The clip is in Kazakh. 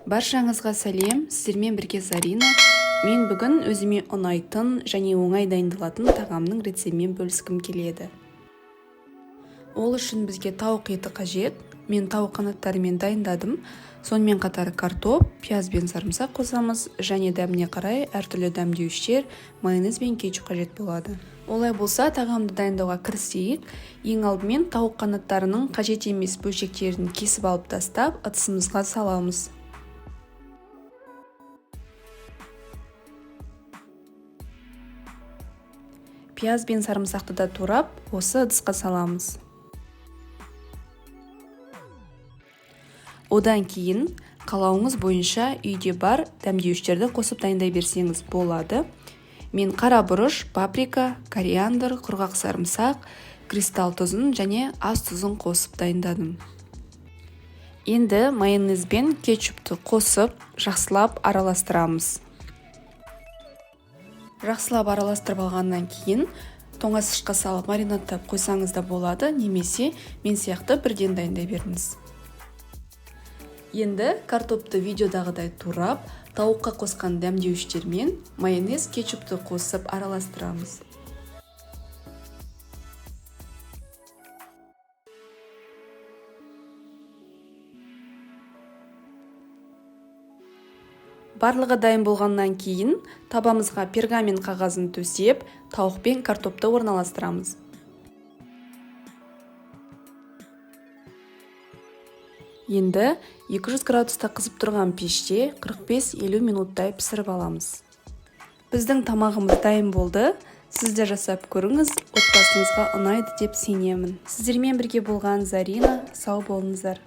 Баршаңызға сәлем, сіздермен бірге Зарина. Мен бүгін өзіме ұнайтын және оңай дайындалатын тағамның рецептімен бөліскім келеді. Ол үшін бізге тауық еті қажет. Мен тауық қанаттарымен дайындадым. Сонымен қатар картоп, пияз бен сарымсақ қосамыз, және дәміне қарай әртүрлі дәмдеуіштер, майонез бен кетчуп қажет болады. Олай болса, тағамды дайындауға кірісейік. Ең алдымен тауық қанаттарының қажет емес бөлшектерін кесіп алып тастап, ыдысымызға саламыз. Пияз бен сарымсақты да турап, осы ыдысқа саламыз. Одан кейін қалауыңыз бойынша үйде бар дәмдеуіштерді қосып дайындай берсеңіз болады. Мен қара бұрыш, паприка, кориандр, құрғақ сарымсақ, кристалл тұзын және ас тұзын қосып дайындадым. Енді майонез бен кетчупты қосып, жақсылап араластырамыз. Жақсылап араластырып алғаннан кейін тоңазытқышқа салып маринадтап қойсаңыз да болады, немесе мен сияқты бірден дайындай беріңіз. Енді картопты видеодағыдай турап, тауыққа қосқан дәмдеуіштермен майонез, кетчупты қосып араластырамыз. Барлығы дайын болғаннан кейін табамызға пергамент қағазын төсеп, тауық пен картопты орналастырамыз. Енді 200 градуста қызып тұрған пеште 45-50 минуттай пісіріп аламыз. Біздің тамағымыз дайын болды. Сіз де жасап көріңіз, отбасыңызға ұнайды деп сенемін. Сіздермен бірге болған Зарина, сау болыңыздар.